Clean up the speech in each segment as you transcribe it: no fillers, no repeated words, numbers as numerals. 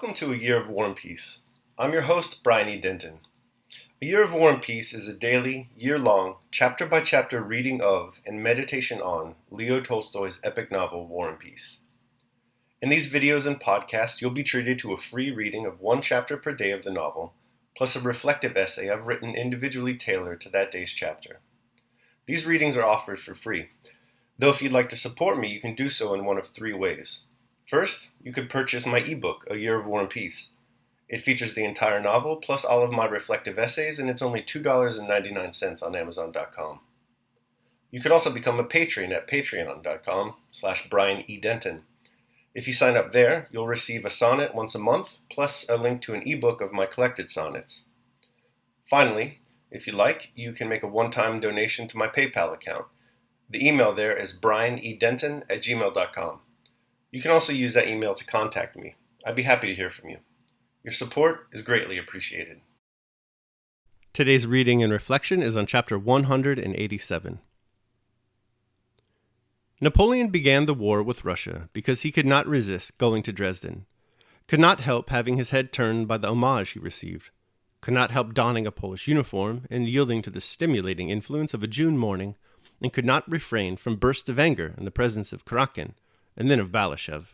Welcome to A Year of War and Peace. I'm your host, Brian E. Denton. A Year of War and Peace is a daily, year-long, chapter-by-chapter reading of and meditation on Leo Tolstoy's epic novel, War and Peace. In these videos and podcasts, you'll be treated to a free reading of one chapter per day of the novel, plus a reflective essay I've written individually tailored to that day's chapter. These readings are offered for free, though if you'd like to support me, you can do so in one of three ways. First, you could purchase my ebook, A Year of War and Peace. It features the entire novel, plus all of my reflective essays, and it's only $2.99 on Amazon.com. You could also become a patron at patreon.com/Brian E. Denton. If you sign up there, you'll receive a sonnet once a month, plus a link to an ebook of my collected sonnets. Finally, if you like, you can make a one-time donation to my PayPal account. The email there is brianedenton@gmail.com. You can also use that email to contact me. I'd be happy to hear from you. Your support is greatly appreciated. Today's reading and reflection is on chapter 187. Napoleon began the war with Russia because he could not resist going to Dresden, could not help having his head turned by the homage he received, could not help donning a Polish uniform and yielding to the stimulating influence of a June morning, and could not refrain from bursts of anger in the presence of Kurakin and then of Balashev.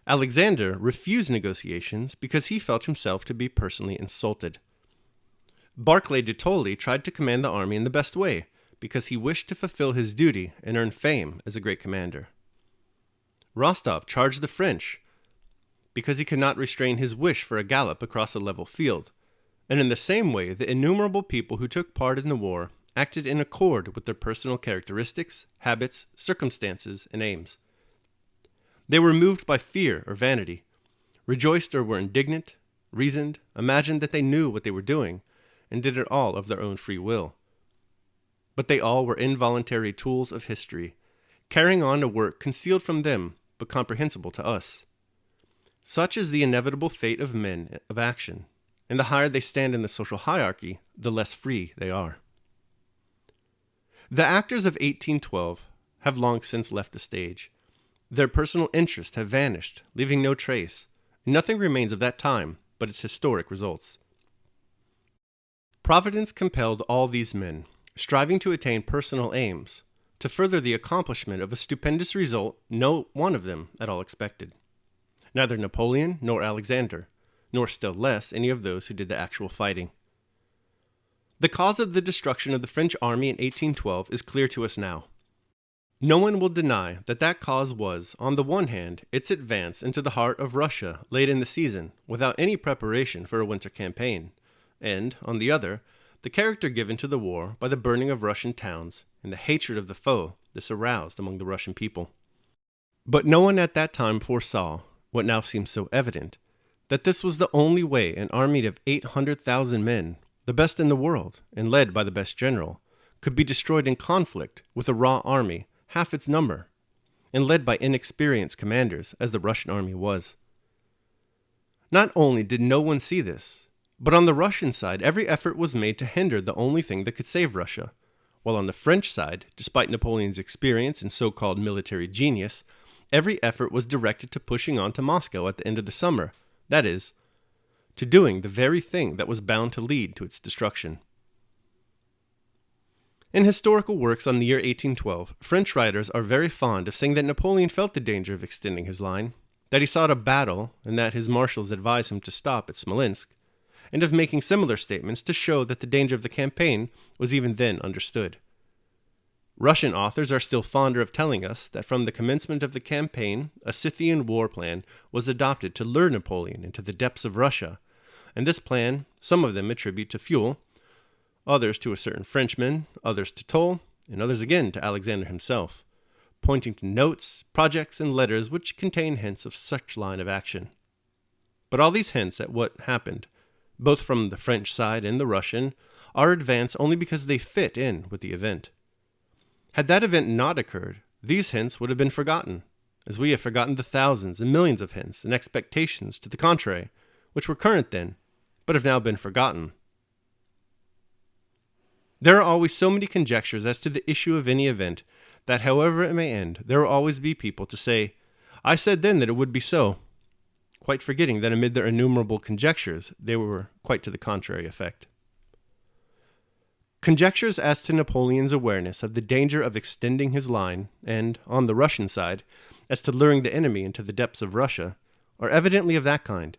Alexander refused negotiations because he felt himself to be personally insulted. Barclay de Tolly tried to command the army in the best way because he wished to fulfill his duty and earn fame as a great commander. Rostov charged the French because he could not restrain his wish for a gallop across a level field, and in the same way the innumerable people who took part in the war acted in accord with their personal characteristics, habits, circumstances, and aims. They were moved by fear or vanity, rejoiced or were indignant, reasoned, imagined that they knew what they were doing, and did it all of their own free will. But they all were involuntary tools of history, carrying on a work concealed from them but comprehensible to us. Such is the inevitable fate of men of action, and the higher they stand in the social hierarchy, the less free they are. The actors of 1812 have long since left the stage. Their personal interests have vanished, leaving no trace, and nothing remains of that time but its historic results. Providence compelled all these men, striving to attain personal aims, to further the accomplishment of a stupendous result no one of them at all expected. Neither Napoleon nor Alexander, nor still less any of those who did the actual fighting. The cause of the destruction of the French army in 1812 is clear to us now. No one will deny that that cause was, on the one hand, its advance into the heart of Russia late in the season, without any preparation for a winter campaign, and, on the other, the character given to the war by the burning of Russian towns and the hatred of the foe this aroused among the Russian people. But no one at that time foresaw, what now seems so evident, that this was the only way an army of 800,000 men, the best in the world, and led by the best general, could be destroyed in conflict with a raw army, half its number, and led by inexperienced commanders, as the Russian army was. Not only did no one see this, but on the Russian side every effort was made to hinder the only thing that could save Russia, while on the French side, despite Napoleon's experience and so-called military genius, every effort was directed to pushing on to Moscow at the end of the summer, that is, to doing the very thing that was bound to lead to its destruction. In historical works on the year 1812, French writers are very fond of saying that Napoleon felt the danger of extending his line, that he sought a battle, and that his marshals advised him to stop at Smolensk, and of making similar statements to show that the danger of the campaign was even then understood. Russian authors are still fonder of telling us that from the commencement of the campaign, a Scythian war plan was adopted to lure Napoleon into the depths of Russia, and this plan some of them attribute to Fuel, others to a certain Frenchman, others to Toll, and others again to Alexander himself, pointing to notes, projects, and letters which contain hints of such line of action. But all these hints at what happened, both from the French side and the Russian, are advanced only because they fit in with the event. Had that event not occurred, these hints would have been forgotten, as we have forgotten the thousands and millions of hints and expectations to the contrary, which were current then, but have now been forgotten. There are always so many conjectures as to the issue of any event that however it may end, there will always be people to say, "I said then that it would be so." quite forgetting that amid their innumerable conjectures, they were quite to the contrary effect. Conjectures as to Napoleon's awareness of the danger of extending his line, and, on the Russian side, as to luring the enemy into the depths of Russia, are evidently of that kind,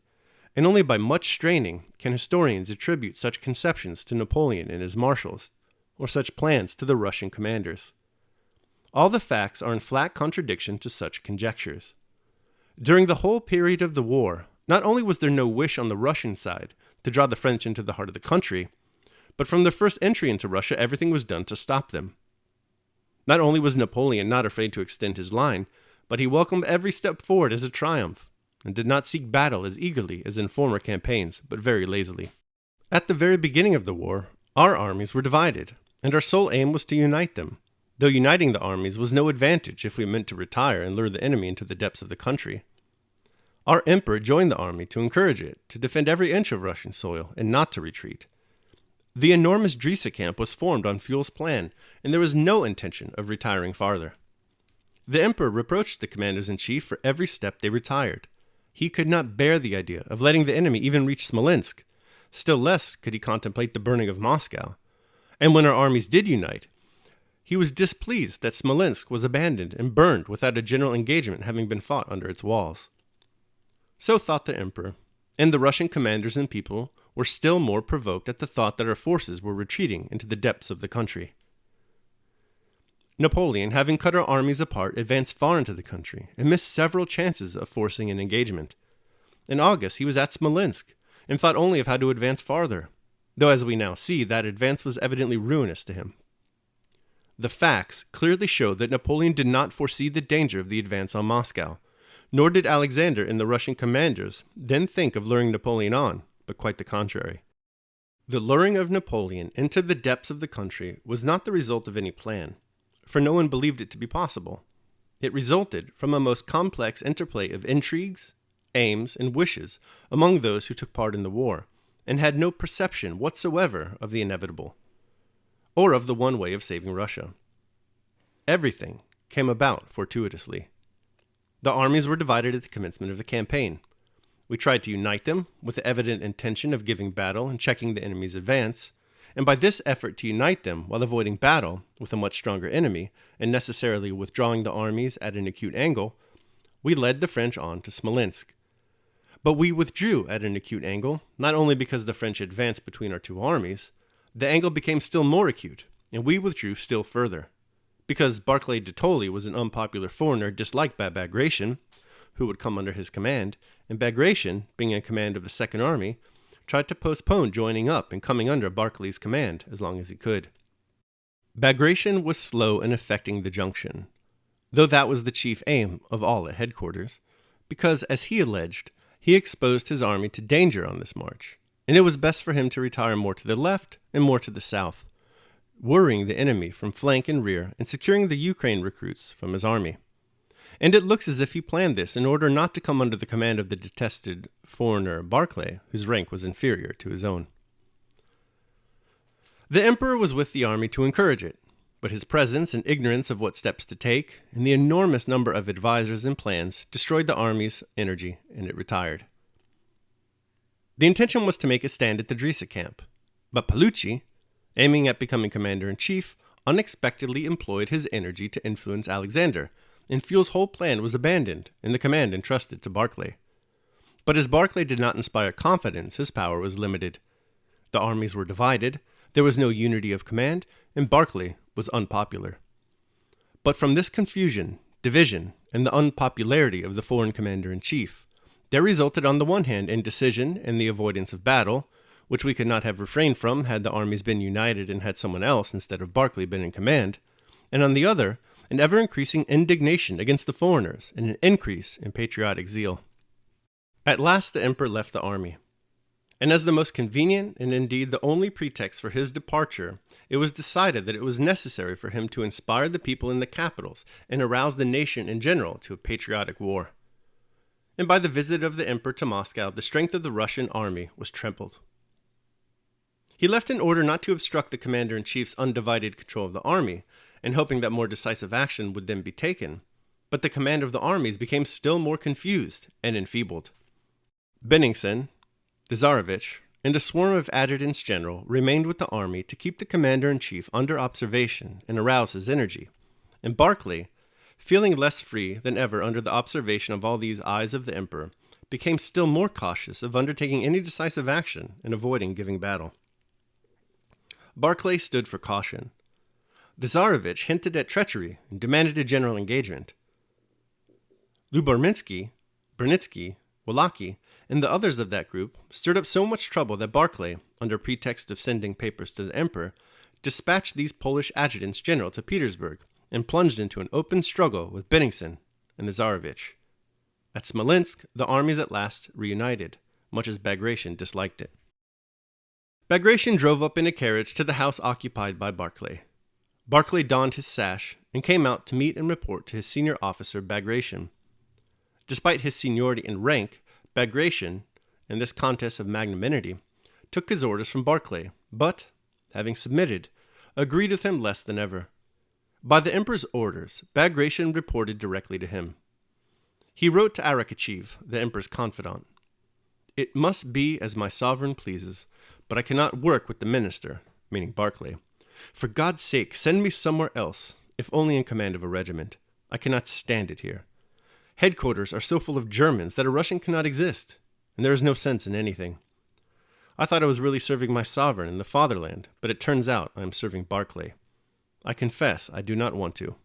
and only by much straining can historians attribute such conceptions to Napoleon and his marshals, or such plans to the Russian commanders. All the facts are in flat contradiction to such conjectures. During the whole period of the war, not only was there no wish on the Russian side to draw the French into the heart of the country, but from their first entry into Russia, everything was done to stop them. Not only was Napoleon not afraid to extend his line, but he welcomed every step forward as a triumph, and did not seek battle as eagerly as in former campaigns, but very lazily. At the very beginning of the war, our armies were divided, and our sole aim was to unite them, though uniting the armies was no advantage if we meant to retire and lure the enemy into the depths of the country. Our emperor joined the army to encourage it to defend every inch of Russian soil and not to retreat. The enormous Drissa camp was formed on Fuel's plan, and there was no intention of retiring farther. The emperor reproached the commanders-in-chief for every step they retired. He could not bear the idea of letting the enemy even reach Smolensk. Still less could he contemplate the burning of Moscow. And when our armies did unite, he was displeased that Smolensk was abandoned and burned without a general engagement having been fought under its walls. So thought the emperor, and the Russian commanders and people were still more provoked at the thought that our forces were retreating into the depths of the country. Napoleon, having cut our armies apart, advanced far into the country and missed several chances of forcing an engagement. In August, he was at Smolensk and thought only of how to advance farther, though as we now see, that advance was evidently ruinous to him. The facts clearly show that Napoleon did not foresee the danger of the advance on Moscow, nor did Alexander and the Russian commanders then think of luring Napoleon on, but quite the contrary. The luring of Napoleon into the depths of the country was not the result of any plan, for no one believed it to be possible. It resulted from a most complex interplay of intrigues, aims, and wishes among those who took part in the war, and had no perception whatsoever of the inevitable, or of the one way of saving Russia. Everything came about fortuitously. The armies were divided at the commencement of the campaign. We tried to unite them with the evident intention of giving battle and checking the enemy's advance, and by this effort to unite them while avoiding battle with a much stronger enemy and necessarily withdrawing the armies at an acute angle, we led the French on to Smolensk. But we withdrew at an acute angle, not only because the French advanced between our two armies, the angle became still more acute, and we withdrew still further. Because Barclay de Tolly was an unpopular foreigner disliked by Bagration, who would come under his command, and Bagration, being in command of the Second Army, tried to postpone joining up and coming under Barclay's command as long as he could. Bagration was slow in effecting the junction, though that was the chief aim of all at headquarters, because, as he alleged, he exposed his army to danger on this march, and it was best for him to retire more to the left and more to the south, worrying the enemy from flank and rear and securing the Ukraine recruits from his army. And it looks as if he planned this in order not to come under the command of the detested foreigner Barclay, whose rank was inferior to his own. The emperor was with the army to encourage it, but his presence and ignorance of what steps to take, and the enormous number of advisors and plans, destroyed the army's energy, and it retired. The intention was to make a stand at the Drissa camp, but Paolucci, aiming at becoming commander-in-chief, unexpectedly employed his energy to influence Alexander, and Fuel's whole plan was abandoned and the command entrusted to Barclay. But as Barclay did not inspire confidence, his power was limited. The armies were divided, there was no unity of command, and Barclay was unpopular. But from this confusion, division, and the unpopularity of the foreign commander-in-chief, there resulted on the one hand indecision and the avoidance of battle, which we could not have refrained from had the armies been united and had someone else instead of Barclay been in command, and on the other, an ever-increasing indignation against the foreigners and an increase in patriotic zeal. At last the emperor left the army, and as the most convenient and indeed the only pretext for his departure, it was decided that it was necessary for him to inspire the people in the capitals and arouse the nation in general to a patriotic war. And by the visit of the emperor to Moscow, the strength of the Russian army was trampled. He left in order not to obstruct the commander-in-chief's undivided control of the army, and hoping that more decisive action would then be taken, but the command of the armies became still more confused and enfeebled. Benningsen, the Tsarevich, and a swarm of adjutants general remained with the army to keep the commander-in-chief under observation and arouse his energy, and Barclay, feeling less free than ever under the observation of all these eyes of the emperor, became still more cautious of undertaking any decisive action and avoiding giving battle. Barclay stood for caution. The Tsarevich hinted at treachery and demanded a general engagement. Lubomirski, Brunitsky, Wallachy, and the others of that group stirred up so much trouble that Barclay, under pretext of sending papers to the emperor, dispatched these Polish adjutants general to Petersburg and plunged into an open struggle with Benningsen and the Tsarevich. At Smolensk, the armies at last reunited, much as Bagration disliked it. Bagration drove up in a carriage to the house occupied by Barclay. Barclay donned his sash and came out to meet and report to his senior officer Bagration. Despite his seniority in rank, Bagration, in this contest of magnanimity, took his orders from Barclay, but, having submitted, agreed with him less than ever. By the emperor's orders, Bagration reported directly to him. He wrote to Arakcheev, the emperor's confidant, "It must be as my sovereign pleases, but I cannot work with the minister," meaning Barclay. "For God's sake, send me somewhere else, if only in command of a regiment. I cannot stand it here. Headquarters are so full of Germans that a Russian cannot exist, and there is no sense in anything. I thought I was really serving my sovereign in the fatherland, but it turns out I am serving Barclay. I confess I do not want to."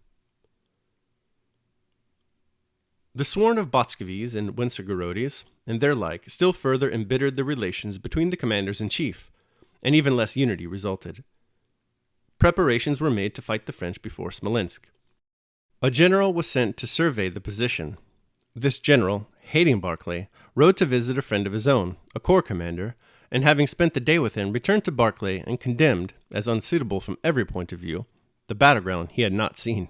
The sworn of Botskevis and Wensergorodis, and their like, still further embittered the relations between the commanders-in-chief, and even less unity resulted. Preparations were made to fight the French before Smolensk. A general was sent to survey the position. This general, hating Barclay, rode to visit a friend of his own, a corps commander, and having spent the day with him, returned to Barclay and condemned, as unsuitable from every point of view, the battleground he had not seen.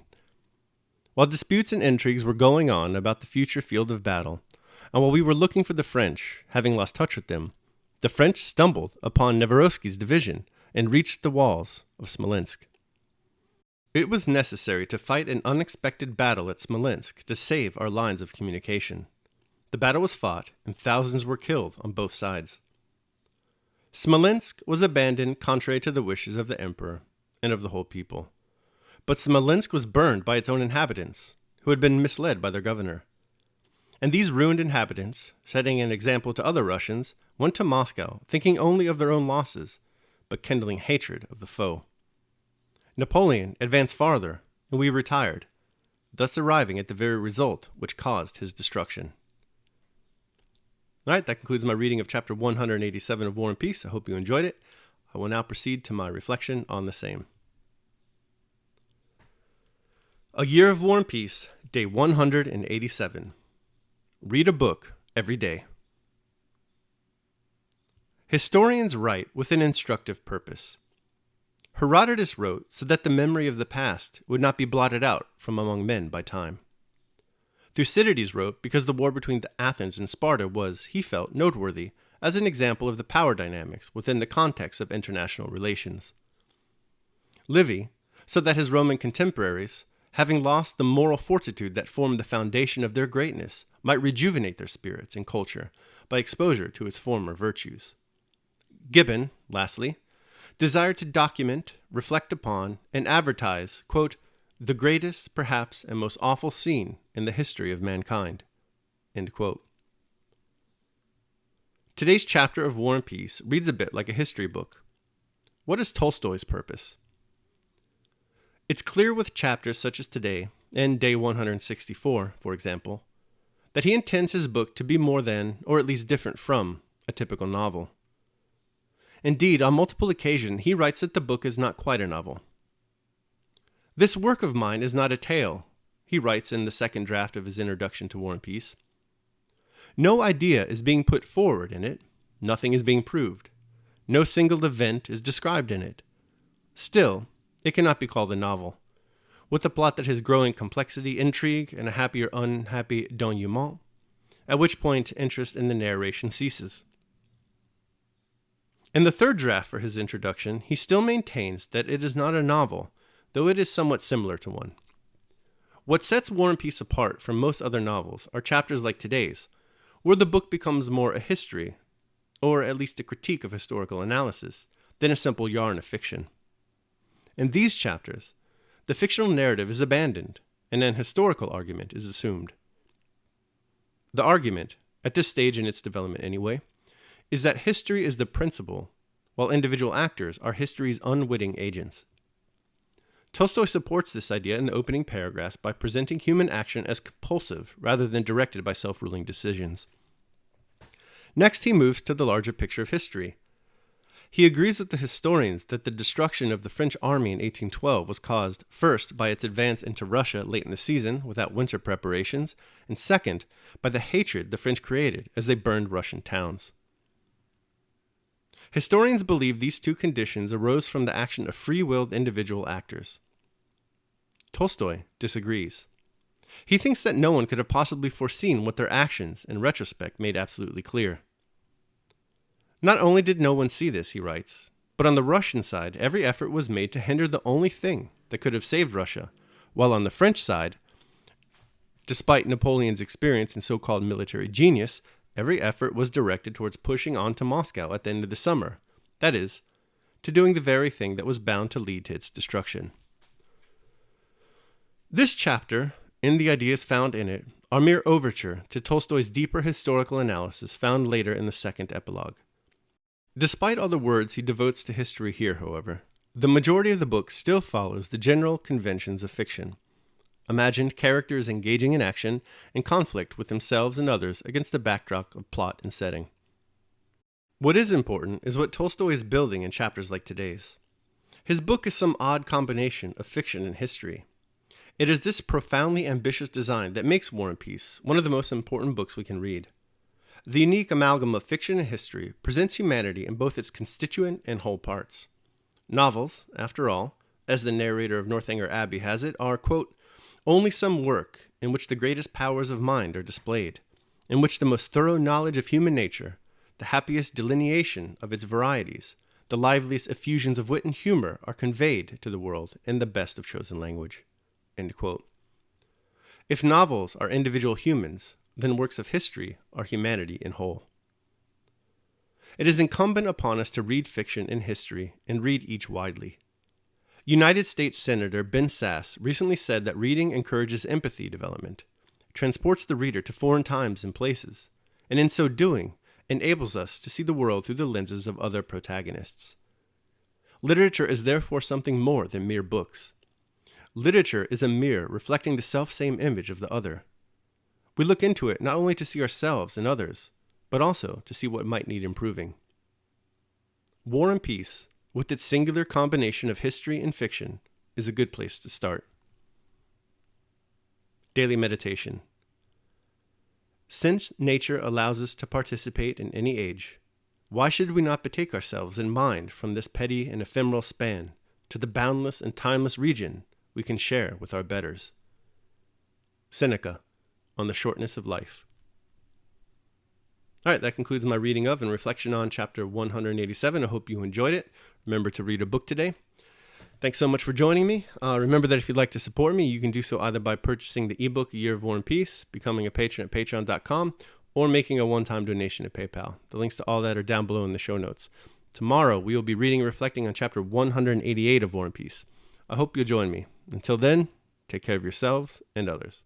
While disputes and intrigues were going on about the future field of battle, and while we were looking for the French, having lost touch with them, the French stumbled upon Neverovsky's division and reached the walls of Smolensk. It was necessary to fight an unexpected battle at Smolensk to save our lines of communication. The battle was fought, and thousands were killed on both sides. Smolensk was abandoned contrary to the wishes of the emperor and of the whole people. But Smolensk was burned by its own inhabitants, who had been misled by their governor. And these ruined inhabitants, setting an example to other Russians, went to Moscow thinking only of their own losses, but kindling hatred of the foe. Napoleon advanced farther, and we retired, thus arriving at the very result which caused his destruction. All right, that concludes my reading of chapter 187 of War and Peace. I hope you enjoyed it. I will now proceed to my reflection on the same. A Year of War and Peace, day 187. Read a book every day. Historians write with an instructive purpose. Herodotus wrote so that the memory of the past would not be blotted out from among men by time. Thucydides wrote because the war between Athens and Sparta was, he felt, noteworthy as an example of the power dynamics within the context of international relations. Livy, so that his Roman contemporaries, having lost the moral fortitude that formed the foundation of their greatness, might rejuvenate their spirits and culture by exposure to its former virtues. Gibbon, lastly, desired to document, reflect upon, and advertise, quote, "the greatest, perhaps, and most awful scene in the history of mankind." End quote. Today's chapter of War and Peace reads a bit like a history book. What is Tolstoy's purpose? It's clear with chapters such as today, and day 164, for example, that he intends his book to be more than, or at least different from, a typical novel. Indeed, on multiple occasions, he writes that the book is not quite a novel. "This work of mine is not a tale," he writes in the second draft of his introduction to War and Peace. "No idea is being put forward in it. Nothing is being proved. No single event is described in it. Still, it cannot be called a novel, with a plot that has growing complexity, intrigue, and a happy or unhappy denouement, at which point interest in the narration ceases." In the third draft for his introduction, he still maintains that it is not a novel, though it is somewhat similar to one. What sets War and Peace apart from most other novels are chapters like today's, where the book becomes more a history, or at least a critique of historical analysis, than a simple yarn of fiction. In these chapters, the fictional narrative is abandoned, and an historical argument is assumed. The argument, at this stage in its development anyway, is that history is the principle, while individual actors are history's unwitting agents. Tolstoy supports this idea in the opening paragraphs by presenting human action as compulsive rather than directed by self-ruling decisions. Next, he moves to the larger picture of history. He agrees with the historians that the destruction of the French army in 1812 was caused, first, by its advance into Russia late in the season without winter preparations, and second, by the hatred the French created as they burned Russian towns. Historians believe these two conditions arose from the action of free-willed individual actors. Tolstoy disagrees. He thinks that no one could have possibly foreseen what their actions, in retrospect, made absolutely clear. Not only did no one see this, he writes, but on the Russian side, every effort was made to hinder the only thing that could have saved Russia, while on the French side, despite Napoleon's experience and so-called military genius, every effort was directed towards pushing on to Moscow at the end of the summer, that is, to doing the very thing that was bound to lead to its destruction. This chapter, and the ideas found in it, are mere overture to Tolstoy's deeper historical analysis found later in the second epilogue. Despite all the words he devotes to history here, however, the majority of the book still follows the general conventions of fiction. Imagined characters engaging in action and conflict with themselves and others against a backdrop of plot and setting. What is important is what Tolstoy is building in chapters like today's. His book is some odd combination of fiction and history. It is this profoundly ambitious design that makes War and Peace one of the most important books we can read. The unique amalgam of fiction and history presents humanity in both its constituent and whole parts. Novels, after all, as the narrator of Northanger Abbey has it, are, quote, only some work in which the greatest powers of mind are displayed, in which the most thorough knowledge of human nature, the happiest delineation of its varieties, the liveliest effusions of wit and humor are conveyed to the world in the best of chosen language. End quote. If novels are individual humans, then works of history are humanity in whole. It is incumbent upon us to read fiction and history and read each widely. United States Senator Ben Sasse recently said that reading encourages empathy development, transports the reader to foreign times and places, and in so doing, enables us to see the world through the lenses of other protagonists. Literature is therefore something more than mere books. Literature is a mirror reflecting the self-same image of the other. We look into it not only to see ourselves and others, but also to see what might need improving. War and Peace, with its singular combination of history and fiction, is a good place to start. Daily meditation. Since nature allows us to participate in any age, why should we not betake ourselves in mind from this petty and ephemeral span to the boundless and timeless region we can share with our betters? Seneca, on the shortness of life. All right, that concludes my reading of and reflection on chapter 187. I hope you enjoyed it. Remember to read a book today. Thanks so much for joining me. Remember that if you'd like to support me, you can do so either by purchasing the ebook A Year of War and Peace, becoming a patron at patreon.com, or making a one-time donation at PayPal. The links to all that are down below in the show notes. Tomorrow, we will be reading and reflecting on chapter 188 of War and Peace. I hope you'll join me. Until then, take care of yourselves and others.